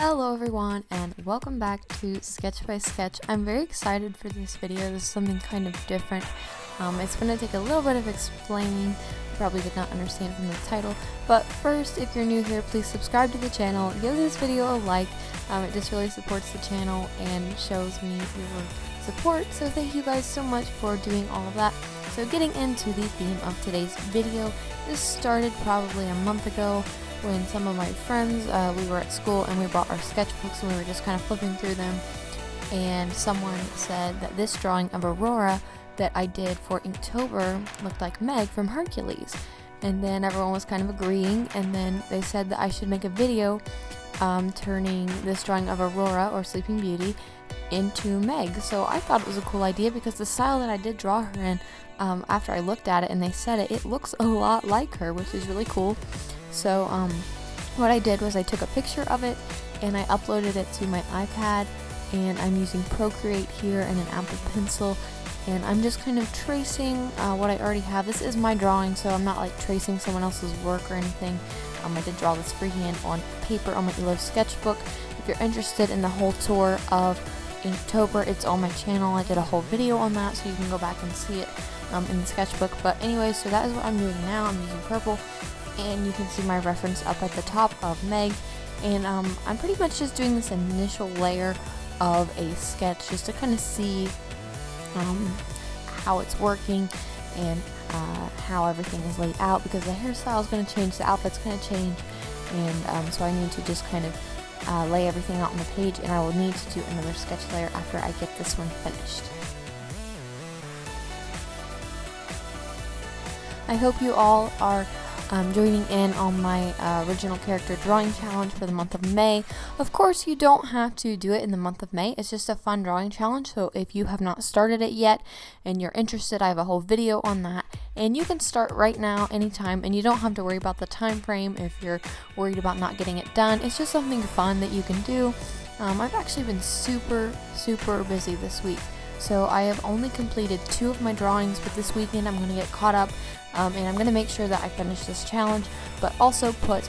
Hello everyone and welcome back to Sketch by Sketch. I'm very excited for this video. This is something kind of different. It's going to take a little bit of explaining. You probably did not understand from the title. But first, if you're new here, please subscribe to the channel. Give this video a like. It just really supports the channel and shows me your support. So thank you guys so much for doing all of that. So getting into the theme of today's video, this started probably a month ago when some of my friends, we were at school and we brought our sketchbooks and we were just kind of flipping through them, and someone said that this drawing of Aurora that I did for Inktober looked like Meg from Hercules, and then everyone was kind of agreeing, and then they said that I should make a video turning this drawing of Aurora or Sleeping Beauty into Meg. So I thought it was a cool idea because the style that I did draw her in, after I looked at it and they said it looks a lot like her, which is really cool. So what I did was I took a picture of it and I uploaded it to my iPad, and I'm using Procreate here and an Apple Pencil, and I'm just kind of tracing what I already have. This is my drawing, so I'm not like tracing someone else's work or anything. I did draw this freehand on paper on my Elo sketchbook. If you're interested in the whole tour of Inktober, it's on my channel. I did a whole video on that, so you can go back and see it in the sketchbook. But anyway, so that is what I'm doing now. I'm using purple, and you can see my reference up at the top of Meg, and I'm pretty much just doing this initial layer of a sketch just to kind of see how it's working and how everything is laid out, because the hairstyle is going to change, the outfit's going to change, and so I need to just kind of lay everything out on the page, and I will need to do another sketch layer after I get this one finished. I hope you all are joining in on my original character drawing challenge for the month of May. Of course, you don't have to do it in the month of May. It's just a fun drawing challenge. So if you have not started it yet and you're interested, I have a whole video on that. And you can start right now, anytime, and you don't have to worry about the time frame if you're worried about not getting it done. It's just something fun that you can do. I've actually been super busy this week. So I have only completed 2 of my drawings, but this weekend I'm going to get caught up, and I'm going to make sure that I finish this challenge, but also put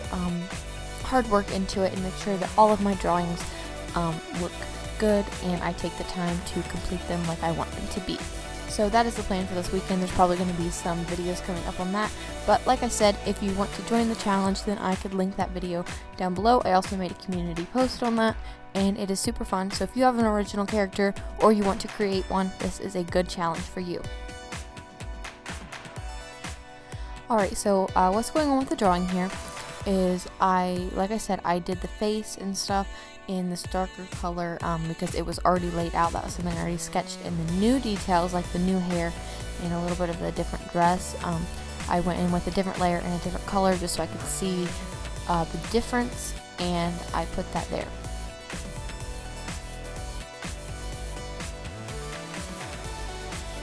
hard work into it and make sure that all of my drawings look good and I take the time to complete them like I want them to be. So that is the plan for this weekend. There's probably going to be some videos coming up on that, but like I said, if you want to join the challenge, then I could link that video down below. I also made a community post on that, and it is super fun. So if you have an original character or you want to create one, this is a good challenge for you. Alright, so what's going on with the drawing here is like I said, I did the face and stuff in this darker color because it was already laid out. That was something I already sketched. And the new details, like the new hair and a little bit of the different dress, I went in with a different layer and a different color just so I could see the difference, and I put that there.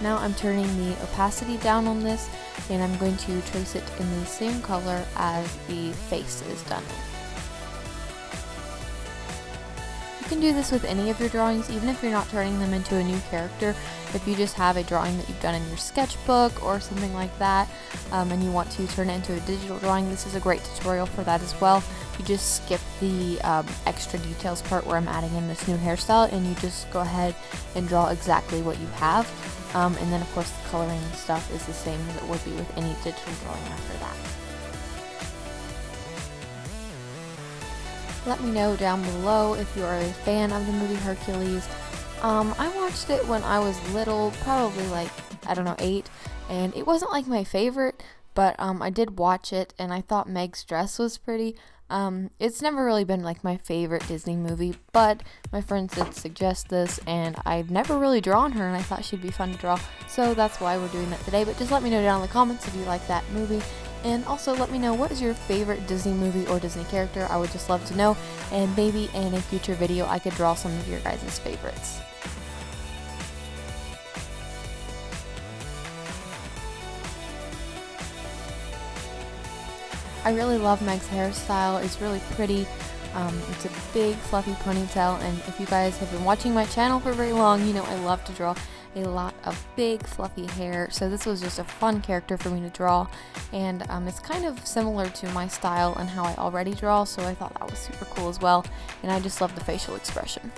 Now I'm turning the opacity down on this, and I'm going to trace it in the same color as the face is done in. You can do this with any of your drawings, even if you're not turning them into a new character. If you just have a drawing that you've done in your sketchbook or something like that, and you want to turn it into a digital drawing, this is a great tutorial for that as well. You just skip the extra details part where I'm adding in this new hairstyle, and you just go ahead and draw exactly what you have. And then of course the coloring and stuff is the same as it would be with any digital drawing after that. Let me know down below if you are a fan of the movie Hercules. I watched it when I was little, probably like, I don't know, 8, and it wasn't like my favorite, but I did watch it and I thought Meg's dress was pretty. It's never really been like my favorite Disney movie, but my friends did suggest this, and I've never really drawn her, and I thought she'd be fun to draw, so that's why we're doing that today. But just let me know down in the comments if you like that movie, and also let me know what is your favorite Disney movie or Disney character. I would just love to know, and maybe in a future video I could draw some of your guys' favorites. I really love Meg's hairstyle. It's really pretty. It's a big fluffy ponytail, and if you guys have been watching my channel for very long, you know I love to draw a lot of big fluffy hair, so this was just a fun character for me to draw, and it's kind of similar to my style and how I already draw, so I thought that was super cool as well, and I just love the facial expression.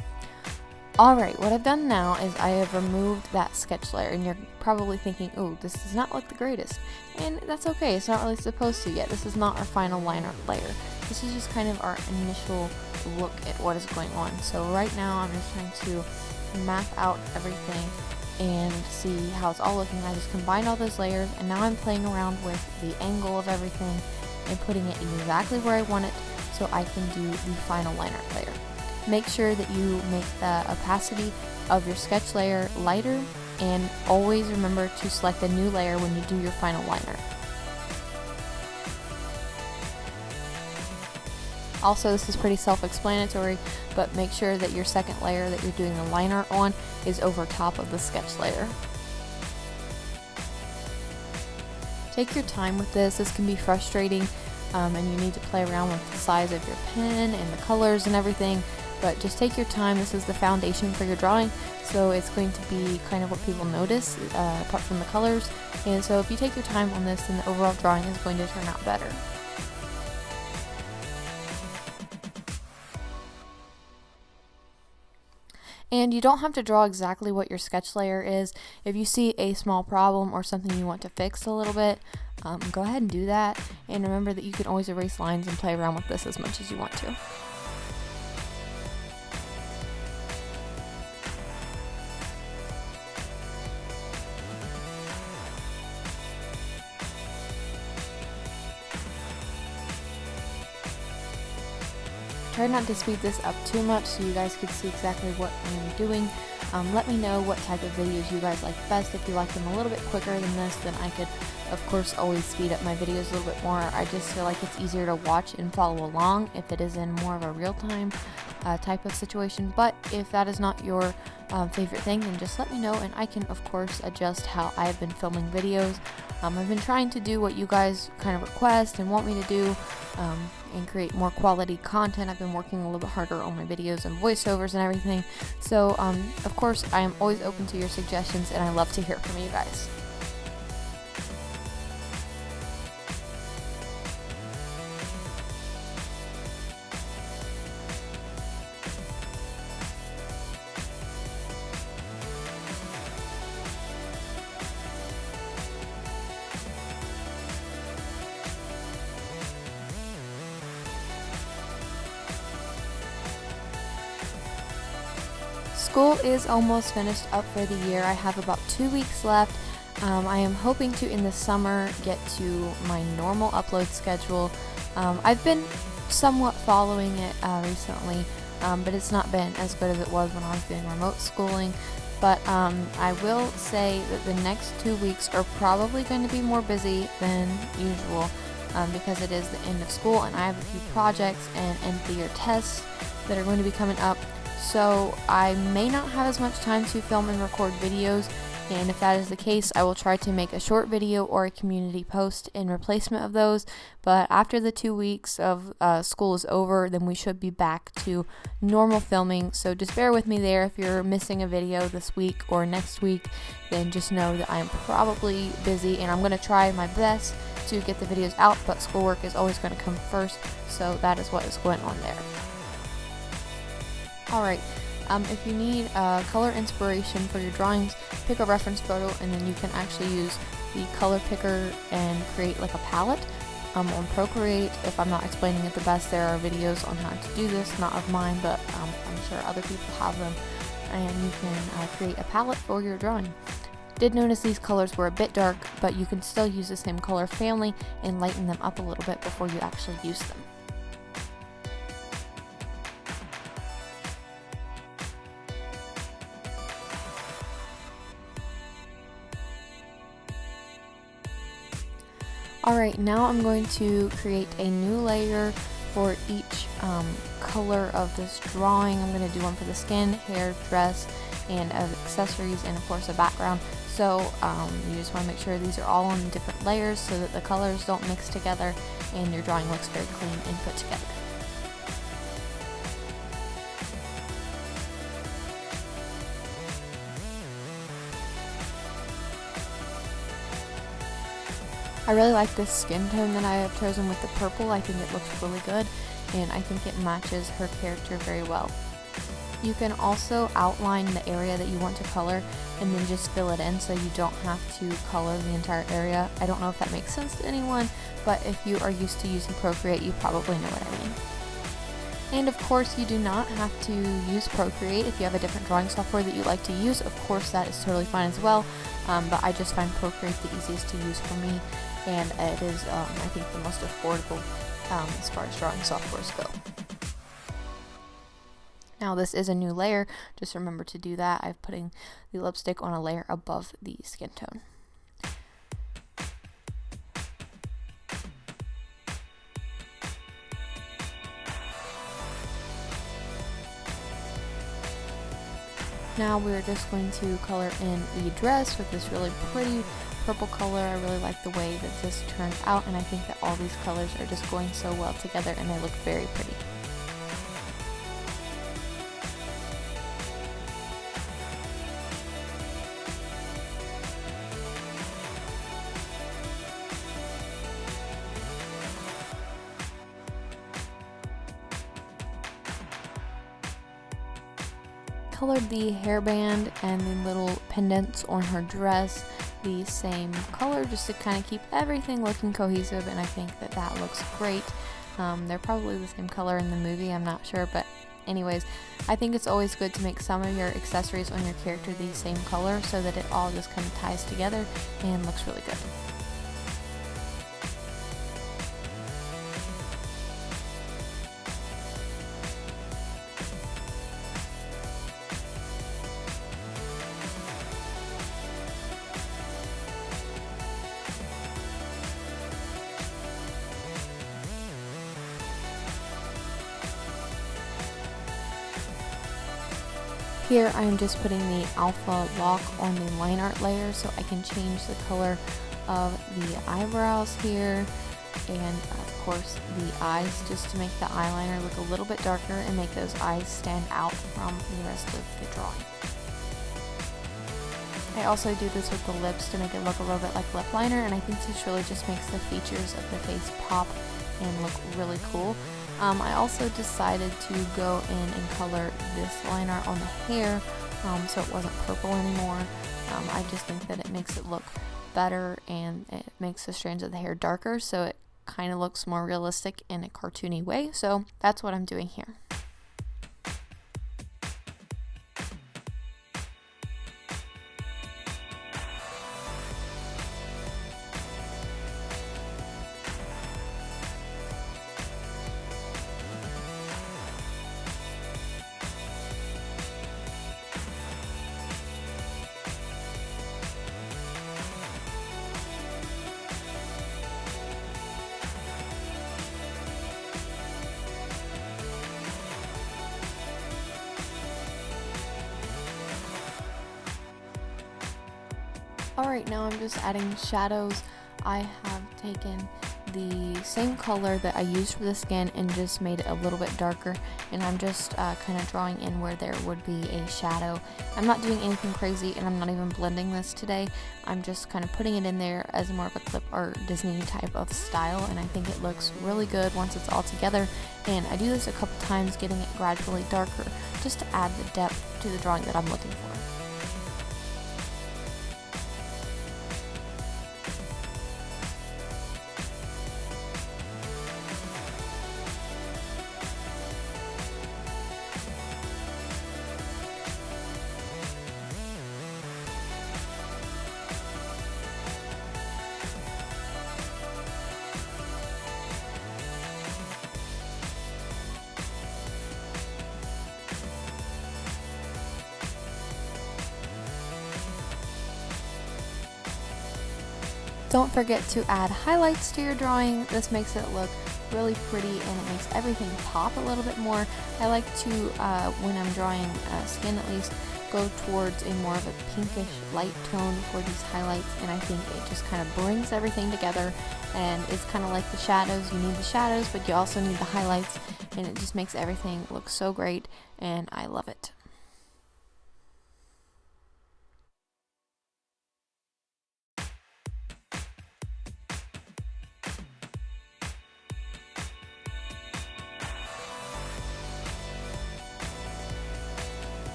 Alright, what I've done now is I have removed that sketch layer, and you're probably thinking, oh, this does not look the greatest. And that's okay, it's not really supposed to yet. This is not our final liner layer. This is just kind of our initial look at what is going on. So right now I'm just trying to map out everything and see how it's all looking. I just combined all those layers, and now I'm playing around with the angle of everything and putting it exactly where I want it so I can do the final liner layer. Make sure that you make the opacity of your sketch layer lighter, and always remember to select a new layer when you do your final liner. Also, this is pretty self-explanatory, but make sure that your second layer that you're doing the liner on is over top of the sketch layer. Take your time with this. This can be frustrating, and you need to play around with the size of your pen and the colors and everything. But just take your time. This is the foundation for your drawing, so it's going to be kind of what people notice apart from the colors, and so if you take your time on this, then the overall drawing is going to turn out better. And you don't have to draw exactly what your sketch layer is. If you see a small problem or something you want to fix a little bit, go ahead and do that, and remember that you can always erase lines and play around with this as much as you want to. Try not to speed this up too much so you guys can see exactly what I'm doing. Let me know what type of videos you guys like best. If you like them a little bit quicker than this, then I could, of course, always speed up my videos a little bit more. I just feel like it's easier to watch and follow along if it is in more of a real-time type of situation. But if that is not your favorite thing, then just let me know, and I can, of course, adjust how I've been filming videos. I've been trying to do what you guys kind of request and want me to do, and create more quality content. I've been working a little bit harder on my videos and voiceovers and everything. So, of course, I am always open to your suggestions, and I love to hear from you guys. School is almost finished up for the year. I have about 2 weeks left. I am hoping to, in the summer, get to my normal upload schedule. I've been somewhat following it recently, but it's not been as good as it was when I was doing remote schooling. But I will say that the next 2 weeks are probably going to be more busy than usual because it is the end of school, and I have a few projects and end-of-the-year tests that are going to be coming up. So I may not have as much time to film and record videos, and if that is the case, I will try to make a short video or a community post in replacement of those. But after the 2 weeks of school is over, then we should be back to normal filming. So just bear with me there. If you're missing a video this week or next week, then just know that I am probably busy, and I'm going to try my best to get the videos out, but schoolwork is always going to come first, so that is what is going on there. Alright, if you need color inspiration for your drawings, pick a reference photo, and then you can actually use the color picker and create like a palette. On Procreate, if I'm not explaining it the best, there are videos on how to do this, not of mine, but I'm sure other people have them, and you can create a palette for your drawing. Did notice these colors were a bit dark, but you can still use the same color family and lighten them up a little bit before you actually use them. Alright, now I'm going to create a new layer for each color of this drawing. I'm going to do one for the skin, hair, dress, and accessories, and of course a background. So you just want to make sure these are all on different layers so that the colors don't mix together and your drawing looks very clean and put together. I really like this skin tone that I have chosen with the purple. I think it looks really good, and I think it matches her character very well. You can also outline the area that you want to color and then just fill it in so you don't have to color the entire area. I don't know if that makes sense to anyone, but if you are used to using Procreate, you probably know what I mean. And of course, you do not have to use Procreate if you have a different drawing software that you like to use. Of course, that is totally fine as well, but I just find Procreate the easiest to use for me, and it is, I think, the most affordable as far as drawing softwares go. Now this is a new layer, just remember to do that. I'm putting the lipstick on a layer above the skin tone. Now we're just going to color in the dress with this really pretty purple color. I really like the way that this turned out, and I think that all these colors are just going so well together and they look very pretty. Colored the hairband and the little pendants on her dress the same color just to kind of keep everything looking cohesive, and I think that that looks great. They're probably the same color in the movie, I'm not sure, but anyways, I think it's always good to make some of your accessories on your character the same color so that it all just kind of ties together and looks really good. Here I am just putting the alpha lock on the line art layer so I can change the color of the eyebrows here, and of course the eyes, just to make the eyeliner look a little bit darker and make those eyes stand out from the rest of the drawing. I also do this with the lips to make it look a little bit like lip liner, and I think this really just makes the features of the face pop and look really cool. I also decided to go in and color this line art on the hair so it wasn't purple anymore. I just think that it makes it look better, and it makes the strands of the hair darker so it kind of looks more realistic in a cartoony way. So that's what I'm doing here. Alright, now I'm just adding shadows. I have taken the same color that I used for the skin and just made it a little bit darker, and I'm just kind of drawing in where there would be a shadow. I'm not doing anything crazy, and I'm not even blending this today. I'm just kind of putting it in there as more of a clip art Disney type of style, and I think it looks really good once it's all together. And I do this a couple times, getting it gradually darker just to add the depth to the drawing that I'm looking for. Don't forget to add highlights to your drawing. This makes it look really pretty and it makes everything pop a little bit more. I like to, when I'm drawing skin at least, go towards a more of a pinkish light tone for these highlights, and I think it just kind of brings everything together, and it's kind of like the shadows. You need the shadows, but you also need the highlights, and it just makes everything look so great, and I love it.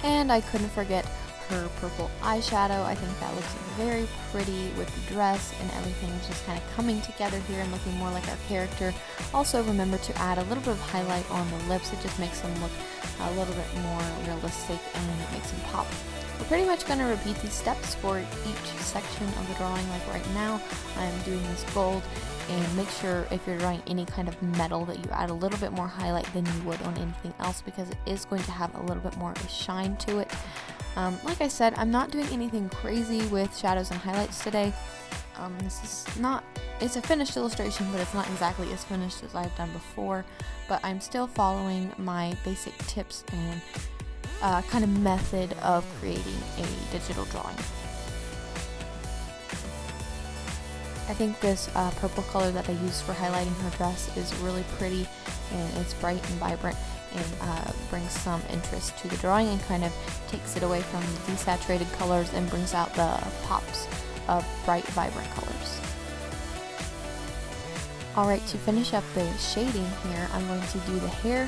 And I couldn't forget her purple eyeshadow. I think that looks very pretty with the dress, and everything is just kind of coming together here and looking more like our character. Also remember to add a little bit of highlight on the lips. It just makes them look a little bit more realistic and it makes them pop. We're pretty much going to repeat these steps for each section of the drawing. Like right now I'm doing this gold, and make sure if you're drawing any kind of metal that you add a little bit more highlight than you would on anything else, because it is going to have a little bit more of a shine to it. Like I said, I'm not doing anything crazy with shadows and highlights today. This is not, it's a finished illustration, but it's not exactly as finished as I've done before, but I'm still following my basic tips and kind of method of creating a digital drawing. I think this purple color that I used for highlighting her dress is really pretty, and it's bright and vibrant, and brings some interest to the drawing and kind of takes it away from the desaturated colors and brings out the pops of bright, vibrant colors. Alright, to finish up the shading here, I'm going to do the hair,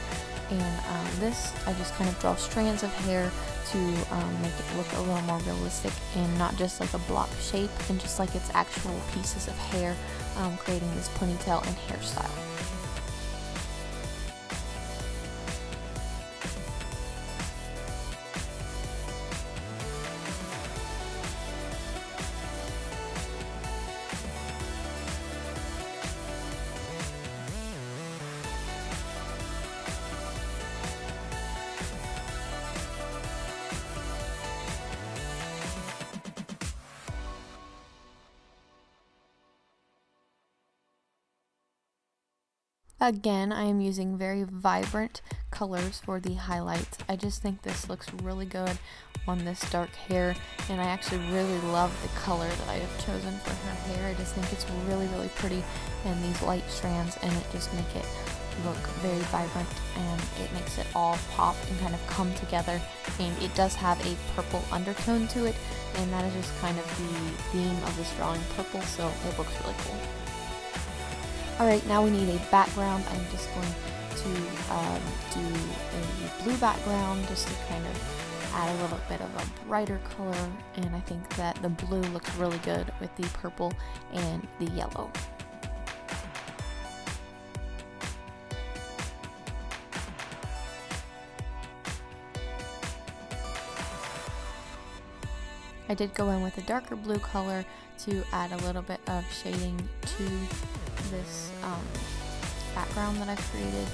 and this I just kind of draw strands of hair to make it look a little more realistic and not just like a block shape, and just like it's actual pieces of hair, creating this ponytail and hairstyle. Again, I am using very vibrant colors for the highlights. I just think this looks really good on this dark hair, and I actually really love the color that I have chosen for her hair. I just think it's really, really pretty, and these light strands, and it just make it look very vibrant, and it makes it all pop and kind of come together. And it does have a purple undertone to it, and that is just kind of the theme of this drawing, purple, so it looks really cool. Alright, now we need a background. I'm just going to do a blue background just to kind of add a little bit of a brighter color, and I think that the blue looks really good with the purple and the yellow. I did go in with a darker blue color to add a little bit of shading to this background that I've created.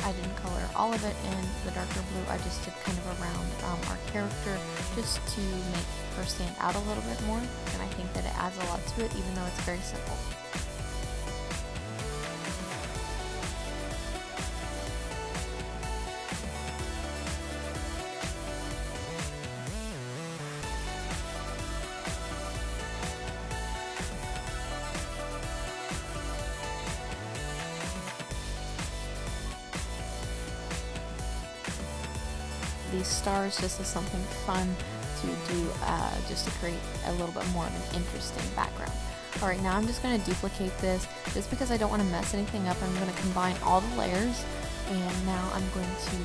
I didn't color all of it in the darker blue, I just did kind of around our character just to make her stand out a little bit more, and I think that it adds a lot to it even though it's very simple. These stars just as something fun to do, just to create a little bit more of an interesting background. Alright, now I'm just going to duplicate this just because I don't want to mess anything up. I'm going to combine all the layers, and now I'm going to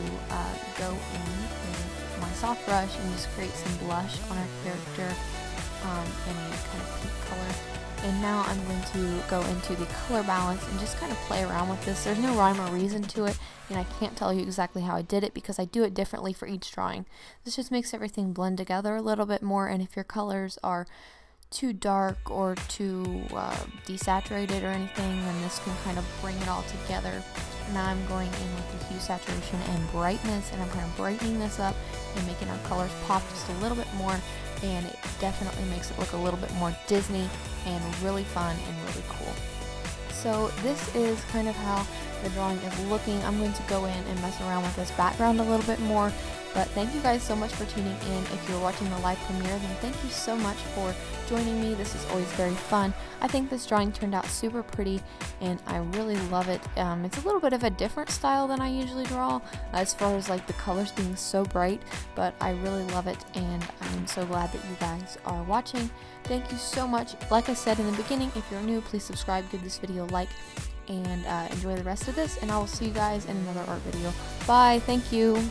go in with my soft brush and just create some blush on our character in a kind of pink color. And now I'm going to go into the color balance and just kind of play around with this. There's no rhyme or reason to it, and I can't tell you exactly how I did it because I do it differently for each drawing. This just makes everything blend together a little bit more, and if your colors are too dark or too desaturated or anything, then this can kind of bring it all together. Now I'm going in with the hue, saturation, and brightness, and I'm kind of brightening this up and making our colors pop just a little bit more, and it definitely makes it look a little bit more Disney and really fun and really cool. So this is kind of how the drawing is looking. I'm going to go in and mess around with this background a little bit more, but thank you guys so much for tuning in. If you're watching the live premiere, then thank you so much for joining me. This is always very fun. I think this drawing turned out super pretty, and I really love it. It's a little bit of a different style than I usually draw, as far as like the colors being so bright, but I really love it, and I'm so glad that you guys are watching. Thank you so much. Like I said in the beginning, if you're new, please subscribe, give this video a like, and enjoy the rest of this, and I will see you guys in another art video. Bye. Thank you.